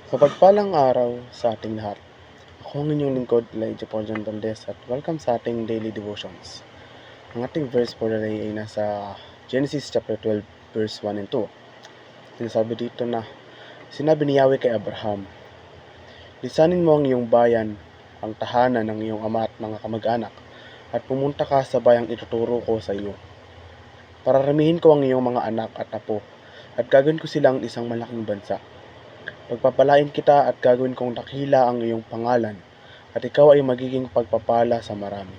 Mapagpalang araw sa ating lahat. Ako ang inyong lingkod, Elijah Paul John Valdez, at welcome sa ating daily devotions. Ang ating verse for today ay nasa Genesis chapter 12, verse 1 and 2. Sinasabi dito na, sinabi ni Yahweh kay Abraham, lisanin mo ang iyong bayan, ang tahanan ng iyong ama at mga kamag-anak, at pumunta ka sa bayang ituturo ko sa iyo. Pararamihin ko ang iyong mga anak at apo, at gagawin ko silang isang malaking bansa. Pagpapalain kita at gagawin kong dakila ang iyong pangalan, at ikaw ay magiging pagpapala sa marami.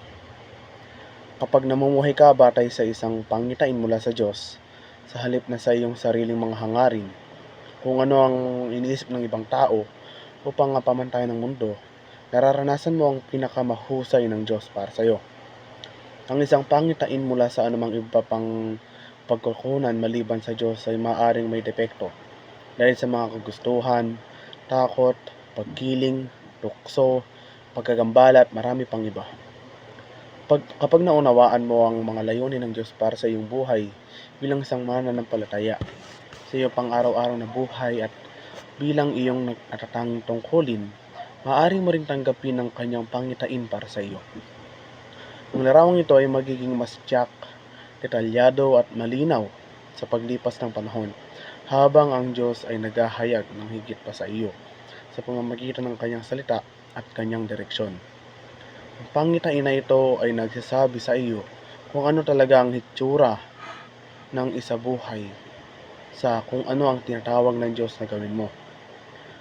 Kapag namumuhay ka batay sa isang pangitain mula sa Diyos, sa halip na sa iyong sariling mga hangarin, kung ano ang iniisip ng ibang tao upang pamantayan ng mundo, nararanasan mo ang pinakamahusay ng Diyos para sa iyo. Ang isang pangitain mula sa anumang iba pang pagkukunan maliban sa Diyos ay maaaring may depekto dahil sa mga kagustuhan, takot, pagkiling, tukso, pagkagambala at marami pang iba. Kapag naunawaan mo ang mga layunin ng Diyos para sa iyong buhay bilang isang mananampalataya, sa iyong pang-araw-araw na buhay at bilang iyong natatanging tungkulin, maaari mo rin tanggapin ang kanyang pangitain para sa iyo. Ang larawang ito ay magiging mas tiyak, detalyado at malinaw sa paglipas ng panahon, habang ang Diyos ay naghahayag ng higit pa sa iyo sa pamamagitan ng kanyang salita at kanyang direksyon. Ang pangitain na ito ay nagsasabi sa iyo kung ano talaga ang hitsura ng isa buhay sa kung ano ang tinatawag ng Diyos na gawin mo.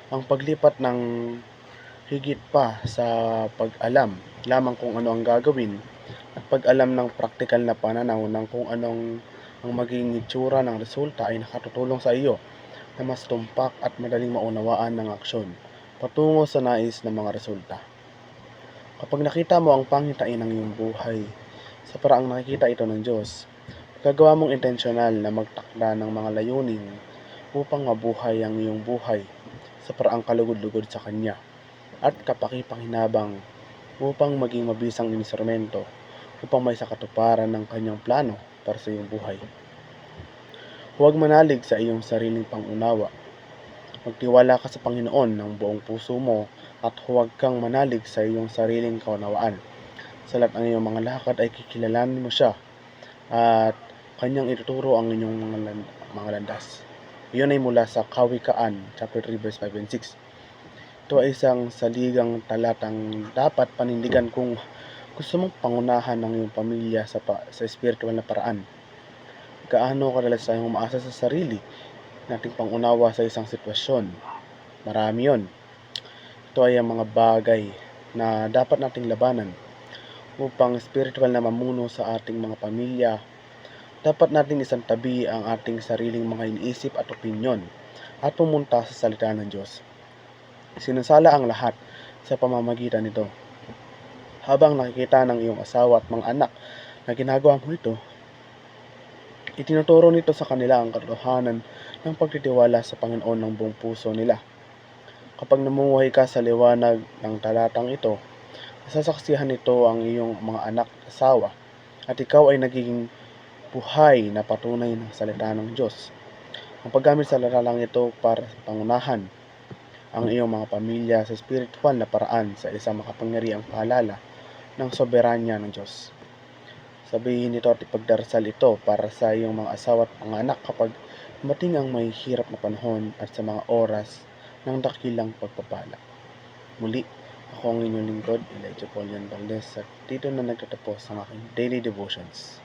Ang paglipat ng higit pa sa pag-alam lamang kung ano ang gagawin at pag-alam ng praktikal na pananaw ng kung anong ang magiging itsura ng resulta ay nakatutulong sa iyo na mas tumpak at madaling maunawaan ng aksyon patungo sa nais ng mga resulta. Kapag nakita mo ang pangitain ng iyong buhay sa paraang nakikita ito ng Diyos, gagawa mong intensyonal na magtakda ng mga layunin upang mabuhay ang iyong buhay sa paraang kalugod-lugod sa Kanya at kapaki-pakinabang upang maging mabisang instrumento upang may sakatuparan ng Kanyang plano para sa iyong buhay. Huwag manalig sa iyong sariling pangunawa. Magtiwala ka sa Panginoon ng buong puso mo at huwag kang manalig sa iyong sariling kaunawaan. Sa lahat ng iyong mga lakad ay kikilalanin mo siya at kanyang ituturo ang inyong mga landas. Iyon ay mula sa Kawikaan, chapter 3, verse 5 and 6. Ito ay isang saligang talatang dapat panindigan kung gusto mong pangunahan ng iyong pamilya sa espiritual na paraan. Gaano kadalas tayong umaasa sa sarili nating pangunawa sa isang sitwasyon? Marami yon. Ito ay ang mga bagay na dapat nating labanan upang spiritual na mamuno sa ating mga pamilya. Dapat nating isantabi ang ating sariling mga iniisip at opinyon at pumunta sa salita ng Diyos. Sinasala ang lahat sa pamamagitan nito. Habang nakikita ng iyong asawa at mga anak na ginagawa mo ito, itinuturo nito sa kanila ang katotohanan ng pagtitiwala sa Panginoon ng buong puso nila. Kapag namumuhay ka sa liwanag ng talatang ito, nasasaksihan nito ang iyong mga anak at asawa at ikaw ay nagiging buhay na patunay ng salita ng Diyos. Ang paggamit sa talatang ito para pangunahan ang iyong mga pamilya sa spiritual na paraan sa isang makapangyarihang paalala ng soberanya ng Diyos. Sabihin nito at ipagdarasal ito para sa iyong mga asawa at mga anak kapag dumating ang may hirap na panahon at sa mga oras ng dakilang pagpapala. Muli, ako ang inyong lingkod, Elijah Paul John Valdez, at dito na nagtatapos ang aking daily devotions.